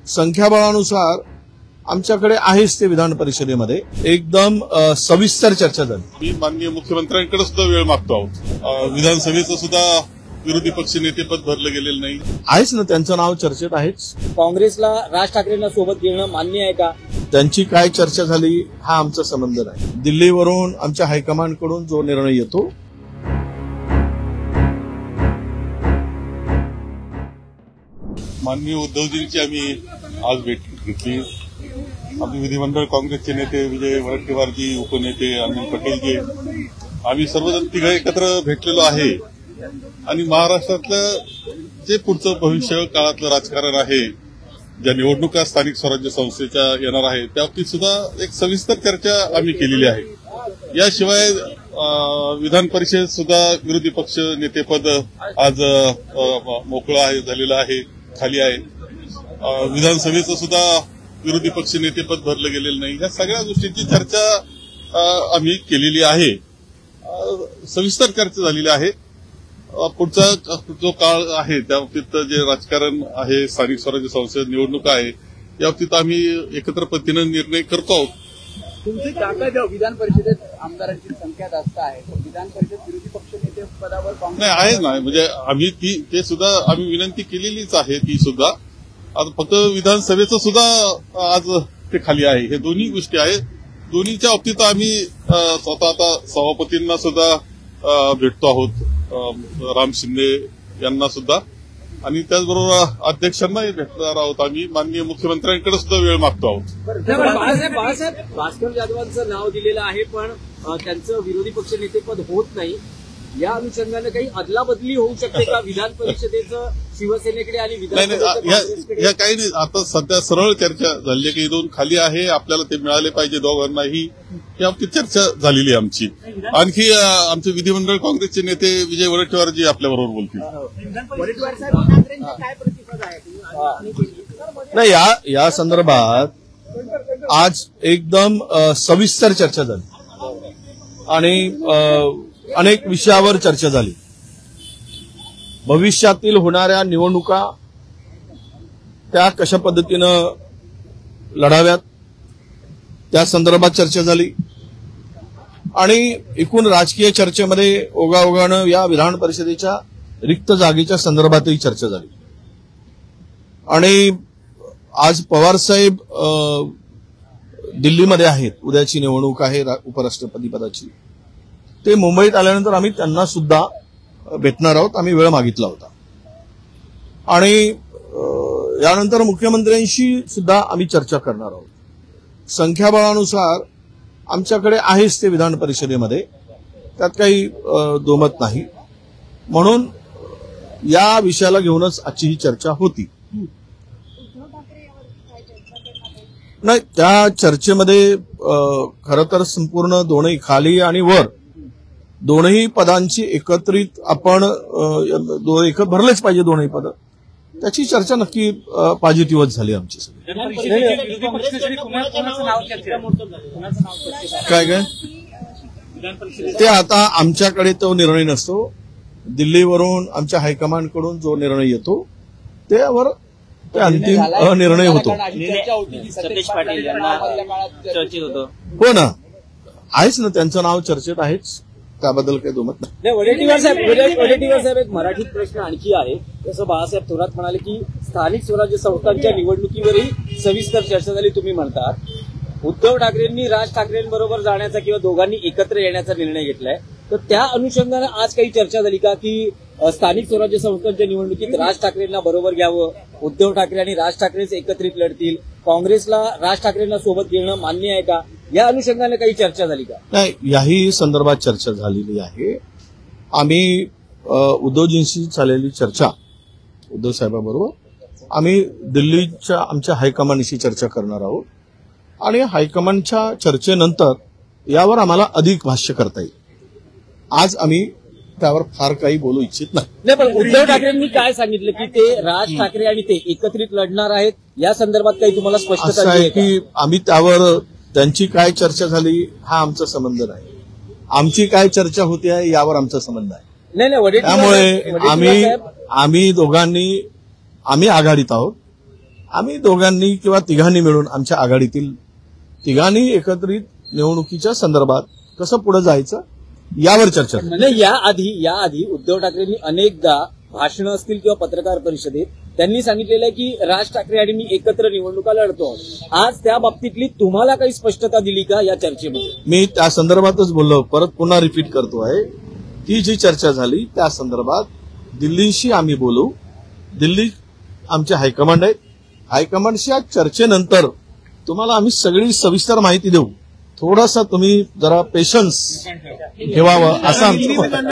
संख्याबळानुसार आमच्याकडे आहेच ते विधान परिषदेमध्ये एकदम सविस्तर चर्चा झाली। मी माननीय मुख्यमंत्र्यांकडे सुद्धा वेळ मागतो आहोत। विधानसभेचं सुद्धा विरोधी पक्ष नेतेपद भरलं गेलेलं नाही आहेच ना, त्यांचं नाव चर्चेत आहेच। काँग्रेसला राज ठाकरेंना सोबत घेणं मान्य आहे का? त्यांची काय चर्चा झाली हा आमचा संबंध नाही। दिल्लीवरून आमच्या हायकमांडकडून जो निर्णय येतो माननीय उद्धवजींची आम्ही आज भेट घेतली। आम्ही विधिमंडळ काँग्रेसचे नेते विजय वडेट्टीवारजी, उपनेते अनिल पटेलजी, आम्ही सर्वजण तिघं एकत्र भेटलेलो आहे आणि महाराष्ट्रातलं जे पुढचं भविष्य काळातलं राजकारण आहे, ज्या निवडणुका स्थानिक स्वराज्य संस्थेच्या येणार आहे त्याबाबतीत सुद्धा एक सविस्तर चर्चा आम्ही केलेली आहे। याशिवाय विधान परिषद सुद्धा विरोधी पक्ष नेतेपद आज मोकळं आहे, झालेलं आहे, खाली आहे। विधानसभेचं सुद्धा विरोधी पक्ष नेतेपद भरलं गेलेलं नाही। या सगळ्या गोष्टींची चर्चा आम्ही केलेली आहे, सविस्तर चर्चा झालेली आहे। पुढचा जो काळ आहे त्याबाबतीत जे राजकारण आहे, स्थानिक स्वराज्य संस्थेत निवडणूक आहे, याबाबतीत आम्ही एकत्र पद्धतीनं निर्णय करतो आहोत। तुमची काका जेव्हा विधान परिषदेत आमदारांची संख्या जास्त आहे, विधान परिषद विरोधी पक्ष नेते पदावर नाही आहे ना, म्हणजे आम्ही ते सुद्धा आम्ही विनंती केलेलीच आहे ती सुद्धा। आता फक्त विधानसभेचं सुद्धा आज ते खाली आहे, हे दोन्ही गोष्टी आहेत। दोन्हीच्या बाबतीत आम्ही स्वतः आता सभापतींना सुद्धा भेटतो आहोत, राम शिंदे यांना सुद्धा, आणि त्याचबरोबर अध्यक्षांनाही भेटणार आहोत। आम्ही माननीय मुख्यमंत्र्यांकडे सुद्धा वेळ मागतो आहोत। बाळासाहेब भास्कर जाधवांचं नाव दिलेलं आहे, पण त्यांचं विरोधी पक्ष नेतेपद होत नाही। या अनुषंगाने काही अदलाबदली होऊ शकते का विधान परिषदेचं शिवसेनेकडे आणि या काही नाही। आता सध्या सरळ चर्चा झाली की दोन खाली आहे, आपल्याला ते मिळाले पाहिजे दोघांनाही, याबाबतीत चर्चा झालेली आहे आमची। आणखी आमचे विधिमंडळ काँग्रेसचे नेते विजय वडेट्टीवारजी आपल्याबरोबर बोलतील। नाही, या संदर्भात आज एकदम सविस्तर चर्चा झाली आणि अनेक विषयावर चर्चा झाली। भविष्यातील होणाऱ्या निवडणुका त्या कशा पद्धतीनं लढाव्यात त्या संदर्भात चर्चा झाली आणि एकूण राजकीय चर्चेमध्ये ओघाओघानं या विधान परिषदेच्या रिक्त जागेच्या संदर्भातही चर्चा झाली। आणि आज पवारसाहेब दिल्लीमध्ये आहेत, उद्याची निवडणूक आहे उपराष्ट्रपती पदाची। ते मुंबईत आल्यानंतर आम्ही त्यांना सुद्धा भेटणार आहोत, आम्ही वेळ मागितला होता। आणि यानंतर मुख्यमंत्र्यांशी सुद्धा आम्ही चर्चा करणार आहोत। संख्याबळानुसार आमच्याकडे आहेच ते विधान परिषदेमध्ये, त्यात काही दोमत नाही। म्हणून या विषयाला घेऊनच आजची ही चर्चा होती। नाही, त्या चर्चेमध्ये खरं तर संपूर्ण दोन्ही खाली आणि वर दोनही पदांची एकत्रित आपण भरलेच पाहिजे दोनही पद, त्याची चर्चा नक्की पॉझिटिव्हच झाली आमची सगळी। काय ते आता आमच्याकडे तो निर्णय नसतो, दिल्लीवरून आमच्या हायकमांडकडून जो निर्णय येतो त्यावर ते अंतिम निर्णय होतो। हो ना, आहेच ना, त्यांचं नाव चर्चेत आहेच, त्याबद्दल काही दुमत नाही। वडेट्टीवार साहेब, एक मराठीत प्रश्न आणखी आहे। जसं बाळासाहेब थोरात म्हणाले की स्थानिक स्वराज्य संस्थांच्या निवडणुकीवरही सविस्तर चर्चा झाली, तुम्ही म्हणतात उद्धव ठाकरेंनी राज ठाकरेंबरोबर जाण्याचा किंवा दोघांनी एकत्र येण्याचा निर्णय घेतलाय, तर त्या अनुषंगाने आज काही चर्चा झाली का की स्थानिक स्वराज्य संस्थांच्या निवडणुकीत राज ठाकरेंना बरोबर घ्यावं, उद्धव ठाकरे आणि राज ठाकरेच एकत्रित लढतील, काँग्रेसला राज ठाकरेंना सोबत घेणं मान्य आहे का? या अनुषंगाने काही चर्चा झाली का? नाही, याही संदर्भात चर्चा झालेली आहे। आम्ही उद्धवजींशी झालेली चर्चा, उद्धव साहेबांबरोबर आम्ही दिल्लीच्या आमच्या हायकमांडशी चर्चा करणार आहोत आणि हायकमांडच्या चर्चेनंतर यावर आम्हाला अधिक भाष्य करता येईल। आज आम्ही त्यावर फार काही बोलू इच्छित नाही। पण उद्धव ठाकरेंनी काय सांगितलं की ते राज ठाकरे आणि ते एकत्रित लढणार आहेत, या संदर्भात काही तुम्हाला स्पष्टता आहे की आम्ही त्यावर त्यांची काय चर्चा झाली हा आमचा संबंध नाही, आमची काय चर्चा होती आहे यावर आमचा संबंध आहे। त्यामुळे आम्ही दोघांनी आम्ही आघाडीत आहोत आम्ही दोघांनी किंवा तिघांनी मिळून आमच्या आघाडीतील तिघांनी एकत्रित निवडणुकीच्या संदर्भात कसं पुढे जायचं यावर चर्चा झाली. म्हणजे याआधी उद्धव ठाकरेंनी अनेकदा भाषणं असतील किंवा पत्रकार परिषदेत त्यांनी सांगितलेलं आहे की राज ठाकरे आणि मी एकत्र निवडणुका लढतो. आज त्या बाबतीतली तुम्हाला काही स्पष्टता दिली का या चर्चेमध्ये? मी त्या संदर्भातच बोललो, परत पुन्हा रिपीट करतो आहे. ती जी चर्चा झाली त्या संदर्भात दिल्लीशी आम्ही बोलू. दिल्ली आमचे हायकमांड आहेत. हायकमांडच्या चर्चेनंतर तुम्हाला आम्ही सगळी सविस्तर माहिती देऊ. थोडासा तुम्ही जरा पेशन्स ठेवावं असं आमचं मत आहे.